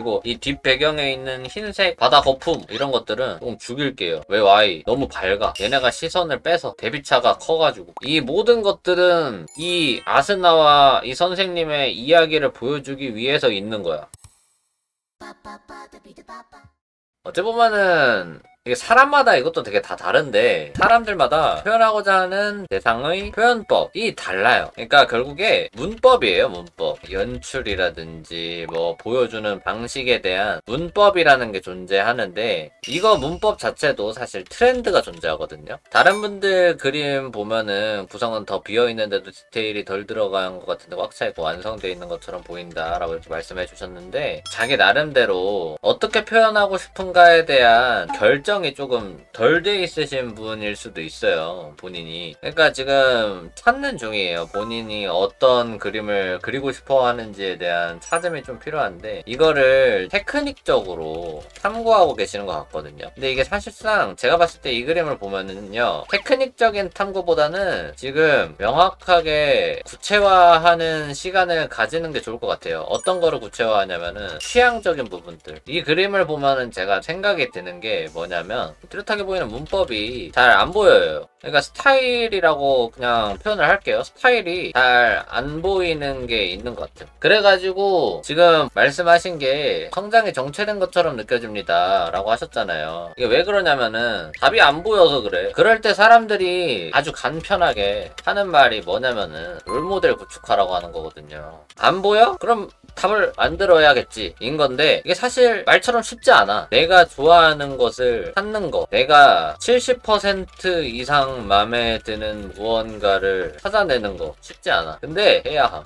그리고 이 뒷 배경에 있는 흰색 바다 거품 이런 것들은 조금 죽일게요. 왜 Y? 너무 밝아. 얘네가 시선을 빼서 대비차가 커가지고. 이 모든 것들은 이 아스나와 이 선생님의 이야기를 보여주기 위해서 있는 거야. 어찌 보면은 이게 사람마다 이것도 되게 다 다른데 사람들마다 표현하고자 하는 대상의 표현법이 달라요. 그러니까 결국에 문법이에요. 문법. 연출이라든지 뭐 보여주는 방식에 대한 문법이라는 게 존재하는데 이거 문법 자체도 사실 트렌드가 존재하거든요. 다른 분들 그림 보면은 구성은 더 비어있는데도 디테일이 덜 들어간 것 같은데 꽉 차있고 완성되어 있는 것처럼 보인다 라고 이렇게 말씀해 주셨는데 자기 나름대로 어떻게 표현하고 싶은가에 대한 결정이 조금 덜 돼 있으신 분일 수도 있어요. 본인이. 그러니까 지금 찾는 중이에요. 본인이 어떤 그림을 그리고 싶어 하는지에 대한 찾음이 좀 필요한데 이거를 테크닉적으로 탐구하고 계시는 것 같거든요. 근데 이게 사실상 제가 봤을 때 이 그림을 보면은요 테크닉적인 탐구보다는 지금 명확하게 구체화하는 시간을 가지는 게 좋을 것 같아요. 어떤 거를 구체화하냐면은 취향적인 부분들. 이 그림을 보면은 제가 생각이 드는 게 뭐냐면 뚜렷하게 보이는 문법이 잘 안 보여요. 그러니까 스타일이라고 그냥 표현을 할게요. 스타일이 잘 안 보이는 게 있는 것 같아요. 그래가지고 지금 말씀하신 게 성장이 정체된 것처럼 느껴집니다 라고 하셨잖아요. 이게 왜 그러냐면은 답이 안 보여서 그래. 그럴 때 사람들이 아주 간편하게 하는 말이 뭐냐면은 롤모델 구축하라고 하는 거거든요. 안 보여? 그럼 답을 만들어야겠지 인 건데 이게 사실 말처럼 쉽지 않아. 내가 좋아하는 것을 찾는 거, 내가 70% 이상 마음에 드는 무언가를 찾아내는 거 쉽지 않아. 근데 해야 함.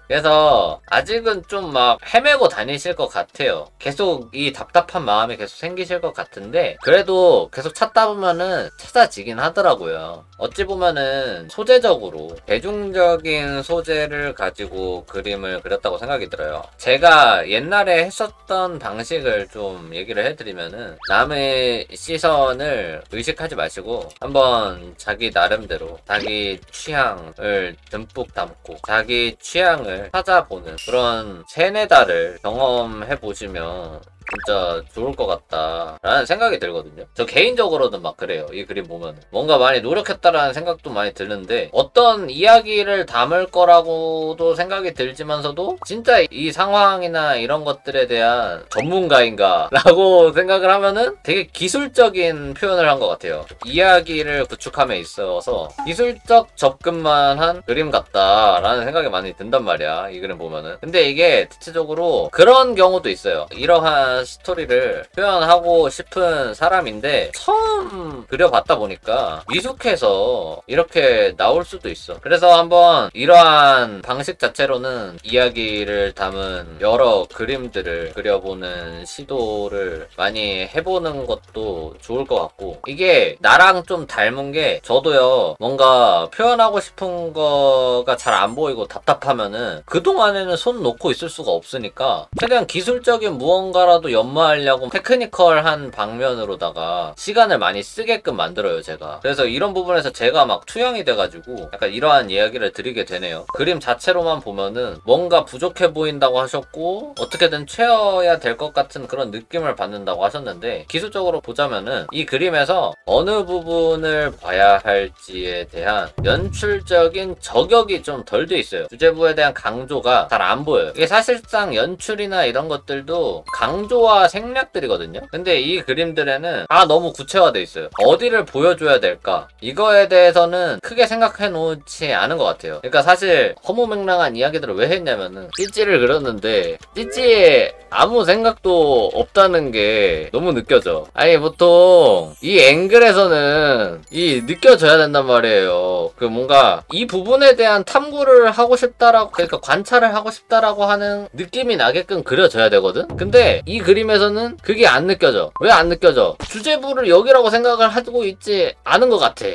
그래서 아직은 좀 막 헤매고 다니실 것 같아요. 계속 이 답답한 마음이 계속 생기실 것 같은데 그래도 계속 찾다 보면은 찾아지긴 하더라고요. 어찌 보면은 소재적으로 대중적인 소재를 가지고 그림을 그렸다고 생각이 들어요. 제가 옛날에 했었던 방식을 좀 얘기를 해드리면은 남의 시선을 의식하지 마시고 한번 자기 나름대로 자기 취향을 듬뿍 담고 자기 취향을 찾아보는 그런 세네 달을 경험해 보시면 진짜 좋을 것 같다 라는 생각이 들거든요. 저 개인적으로는 막 그래요. 이 그림 보면 뭔가 많이 노력했다라는 생각도 많이 드는데 어떤 이야기를 담을 거라고도 생각이 들지만서도 진짜 이 상황이나 이런 것들에 대한 전문가인가 라고 생각을 하면은 되게 기술적인 표현을 한 것 같아요. 이야기를 구축함에 있어서 기술적 접근만 한 그림 같다 라는 생각이 많이 든단 말이야. 이 그림 보면은. 근데 이게 대체적으로 그런 경우도 있어요. 이러한 스토리를 표현하고 싶은 사람인데 처음 그려봤다 보니까 미숙해서 이렇게 나올 수도 있어. 그래서 한번 이러한 방식 자체로는 이야기를 담은 여러 그림들을 그려보는 시도를 많이 해보는 것도 좋을 것 같고 이게 나랑 좀 닮은 게 저도요 뭔가 표현하고 싶은 거가 잘 안 보이고 답답하면은 그동안에는 손 놓고 있을 수가 없으니까 최대한 기술적인 무언가라도 연마하려고 테크니컬한 방면으로다가 시간을 많이 쓰게끔 만들어요 제가. 그래서 이런 부분에서 제가 막 투영이 돼가지고 약간 이러한 이야기를 드리게 되네요. 그림 자체로만 보면은 뭔가 부족해 보인다고 하셨고 어떻게든 채워야 될 것 같은 그런 느낌을 받는다고 하셨는데 기술적으로 보자면은 이 그림에서 어느 부분을 봐야 할지에 대한 연출적인 저격이 좀 덜 돼 있어요. 주제부에 대한 강조가 잘 안 보여요. 이게 사실상 연출이나 이런 것들도 강조와 생략들이거든요. 근데 이 그림들에는 다 너무 구체화돼 있어요. 어디를 보여줘야 될까? 이거에 대해서는 크게 생각해 놓지 않은 것 같아요. 그러니까 사실 허무맹랑한 이야기들을 왜 했냐면은 찌찌를 그렸는데 찌찌에 아무 생각도 없다는 게 너무 느껴져. 아니 보통 이 앵글에서는 이 느껴져야 된단 말이에요. 그 뭔가 이 부분에 대한 탐구를 하고 싶다라고 그러니까 관찰을 하고 싶다라고 하는 느낌이 나게끔 그려져야 되거든? 근데 이 그림에서는 그게 안 느껴져. 왜 안 느껴져? 주제부를 여기라고 생각을 하고 있지 않은 것 같아.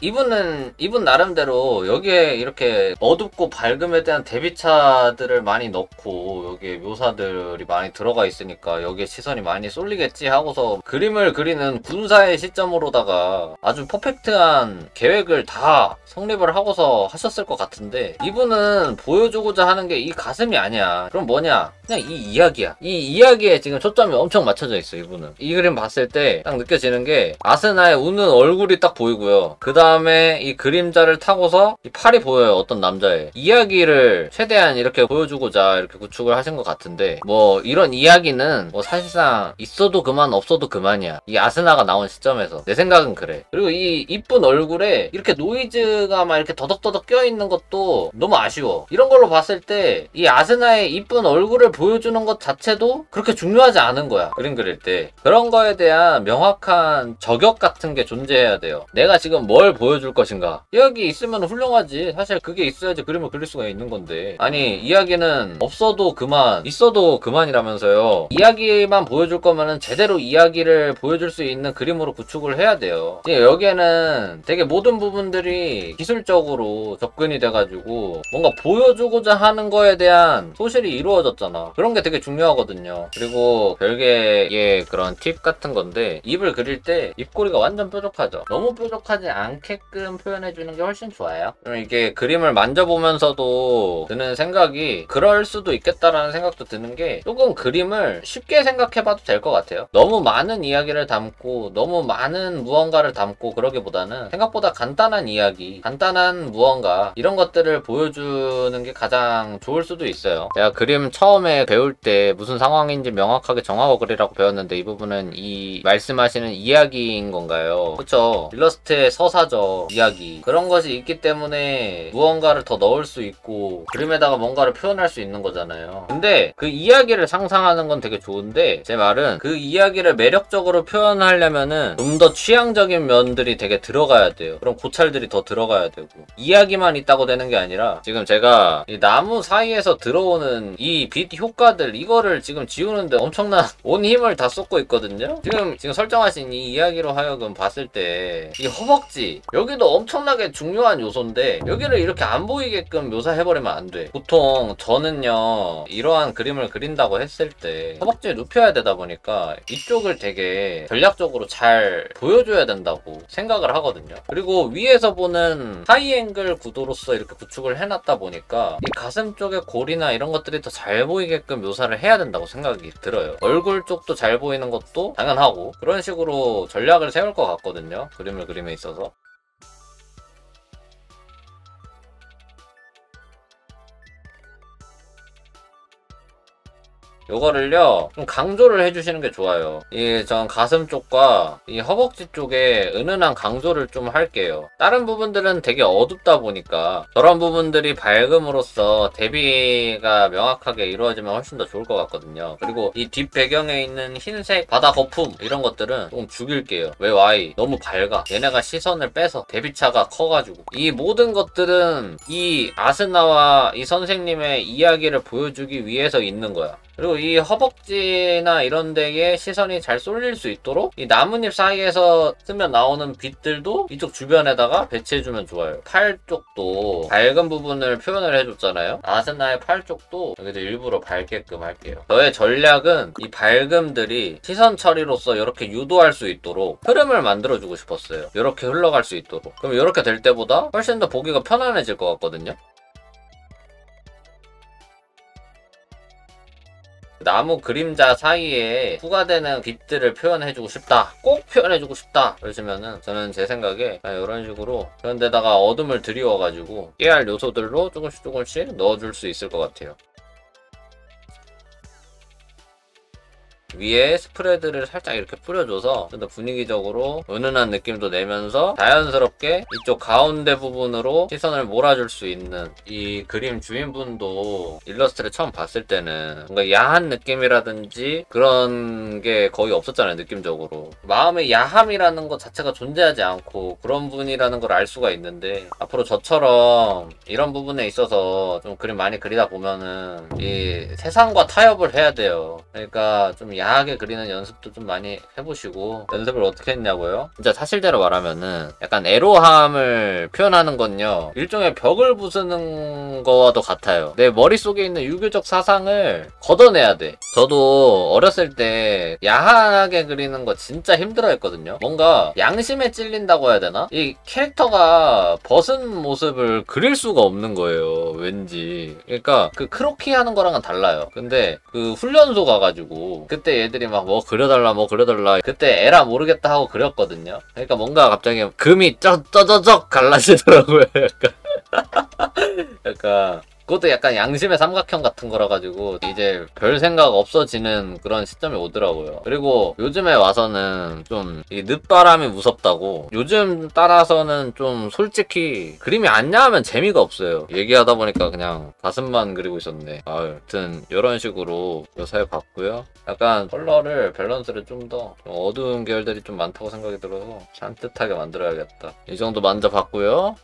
이분 나름대로 여기에 이렇게 어둡고 밝음에 대한 대비차들을 많이 넣고 여기에 묘사들이 많이 들어가 있으니까 여기에 시선이 많이 쏠리겠지 하고서 그림을 그리는 군사의 시점으로다가 아주 퍼펙트한 계획을 다 성립을 하고서 하셨을 것 같은데 이분은 보여주고자 하는 게 이 가슴이 아니야. 그럼 뭐냐? 그냥 이 이야기야. 이 이야기에 지금 초점이 엄청 맞춰져 있어, 이분은. 이 그림 봤을 때 딱 느껴지는 게 아스나의 우는 얼굴이 딱 보이고요. 그 다음에 이 그림자를 타고서 이 팔이 보여요, 어떤 남자의. 이야기를 최대한 이렇게 보여주고자 이렇게 구축을 하신 것 같은데, 뭐 이런 이야기는 뭐 사실상 있어도 그만 없어도 그만이야. 이 아스나가 나온 시점에서 내 생각은 그래. 그리고 이 이쁜 얼굴에 이렇게 노이즈가 막 이렇게 더덕더덕 껴있는 것도 너무 아쉬워. 이런 걸로 봤을 때 이 아스나의 이쁜 얼굴을 보여주는 것 자체도 그렇게 중요하지 않은 거야, 그림 그릴 때. 그런 거에 대한 명확한 저격 같은 게 존재해야 돼요. 내가 지금 뭘 보여줄 것인가. 이야기 있으면 훌륭하지. 사실 그게 있어야지 그림을 그릴 수가 있는 건데, 아니 이야기는 없어도 그만 있어도 그만이라면서요. 이야기만 보여줄 거면은 제대로 이야기를 보여줄 수 있는 그림으로 구축을 해야 돼요. 여기에는 되게 모든 부분들이 기술적으로 접근이 돼가지고 뭔가 보여주고자 하는 거에 대한 소실이 이루어졌잖아. 그런 게 되게 중요하거든요. 그리고 별개의 그런 팁 같은 건데, 입을 그릴 때 입꼬리가 완전 뾰족하죠. 너무 뾰족하지 않게끔 표현해주는 게 훨씬 좋아요. 그럼 이게 그림을 만져보면서도 드는 생각이, 그럴 수도 있겠다라는 생각도 드는 게, 조금 그림을 쉽게 생각해봐도 될 것 같아요. 너무 많은 이야기를 담고 너무 많은 무언가를 담고 그러기보다는 생각보다 간단한 이야기, 간단한 무언가, 이런 것들을 보여주는 게 가장 좋을 수도 있어요. 제가 그림 처음에 배울 때 무슨 상황인지 명확하게 정하고 그리라고 배웠는데, 이 부분은 이 말씀하시는 이야기인 건가요? 그쵸? 일러스트의 서사적 이야기, 그런 것이 있기 때문에 무언가를 더 넣을 수 있고 그림에다가 뭔가를 표현할 수 있는 거잖아요. 근데 그 이야기를 상상하는 건 되게 좋은데, 제 말은 그 이야기를 매력적으로 표현하려면은 좀 더 취향적인 면들이 되게 들어가야 돼요. 그럼 고찰들이 더 들어가야 되고, 이야기만 있다고 되는 게 아니라, 지금 제가 이 나무 사이에서 들어오는 이 빛 효과들, 이거를 지금 지우는데 엄청난 온 힘을 다 쏟고 있거든요. 지금 설정하신 이 이야기로 하여금 봤을 때 이 허벅지, 여기도 엄청나게 중요한 요소인데 여기를 이렇게 안 보이게끔 묘사해버리면 안 돼. 보통 저는요, 이러한 그림을 그린다고 했을 때 허벅지를 눕혀야 되다 보니까 이쪽을 되게 전략적으로 잘 보여줘야 된다고 생각을 하거든요. 그리고 위에서 보는 하이앵글 구도로서 이렇게 구축을 해놨다 보니까 이 가슴 쪽의 골이나 이런 것들이 더 잘 보이게끔 묘사를 해야 된다고 생각이 들어요. 얼굴 쪽도 잘 보이는 것도 당연하고, 그런 식으로 전략을 세울 것 같거든요, 그림을 그림에 있어서. 요거를요 좀 강조를 해주시는 게 좋아요. 전 가슴 쪽과 이 허벅지 쪽에 은은한 강조를 좀 할게요. 다른 부분들은 되게 어둡다 보니까 저런 부분들이 밝음으로써 대비가 명확하게 이루어지면 훨씬 더 좋을 것 같거든요. 그리고 이 뒷 배경에 있는 흰색 바다 거품, 이런 것들은 조금 죽일게요. 왜 Y? 너무 밝아. 얘네가 시선을 빼서 대비차가 커가지고. 이 모든 것들은 이 아스나와 이 선생님의 이야기를 보여주기 위해서 있는 거야. 그리고 이 허벅지나 이런 데에 시선이 잘 쏠릴 수 있도록 이 나뭇잎 사이에서 쓰면 나오는 빛들도 이쪽 주변에다가 배치해주면 좋아요. 팔 쪽도 밝은 부분을 표현을 해줬잖아요. 아스나의 팔 쪽도 여기도 일부러 밝게끔 할게요. 저의 전략은 이 밝음들이 시선 처리로서 이렇게 유도할 수 있도록 흐름을 만들어주고 싶었어요. 이렇게 흘러갈 수 있도록. 그럼 이렇게 될 때보다 훨씬 더 보기가 편안해질 것 같거든요. 나무 그림자 사이에 부과되는 빛들을 표현해주고 싶다, 꼭 표현해주고 싶다 그러시면은, 저는 제 생각에 이런 식으로 그런 데다가 어둠을 드리워가지고 깨알 요소들로 조금씩 넣어줄 수 있을 것 같아요. 위에 스프레드를 살짝 이렇게 뿌려줘서 좀 더 분위기적으로 은은한 느낌도 내면서 자연스럽게 이쪽 가운데 부분으로 시선을 몰아줄 수 있는, 이 그림 주인분도 일러스트를 처음 봤을 때는 뭔가 야한 느낌이라든지 그런 게 거의 없었잖아요. 느낌적으로 마음의 야함이라는 것 자체가 존재하지 않고 그런 분이라는 걸 알 수가 있는데, 앞으로 저처럼 이런 부분에 있어서 좀 그림 많이 그리다 보면은 이 세상과 타협을 해야 돼요. 그러니까 좀 좀 야하게 그리는 연습도 좀 많이 해보시고. 연습을 어떻게 했냐고요? 진짜 사실대로 말하면은 약간 애로함을 표현하는 건요, 일종의 벽을 부수는 거와도 같아요. 내 머릿속에 있는 유교적 사상을 걷어내야 돼. 저도 어렸을 때 야하게 그리는 거 진짜 힘들어 했거든요. 뭔가 양심에 찔린다고 해야 되나? 이 캐릭터가 벗은 모습을 그릴 수가 없는 거예요, 왠지. 그러니까 그 크로키 하는 거랑은 달라요. 근데 그 훈련소 가가지고 그때 얘들이 막 뭐 그려달라 뭐 그려달라, 그때 에라 모르겠다 하고 그렸거든요. 그러니까 뭔가 갑자기 금이 쩌저저적 갈라지더라고요. 약간 그것도 약간 양심의 삼각형 같은 거라 가지고 이제 별 생각 없어지는 그런 시점이 오더라고요. 그리고 요즘에 와서는 좀 이 늦바람이 무섭다고, 요즘 따라서는 좀 솔직히 그림이 안 야하면 재미가 없어요. 얘기하다 보니까 그냥 가슴만 그리고 있었네. 아무튼 이런 식으로 묘사해 봤고요. 약간 컬러를 밸런스를 좀 더 어두운 계열들이 좀 많다고 생각이 들어서 산뜻하게 만들어야겠다. 이 정도 만져봤고요.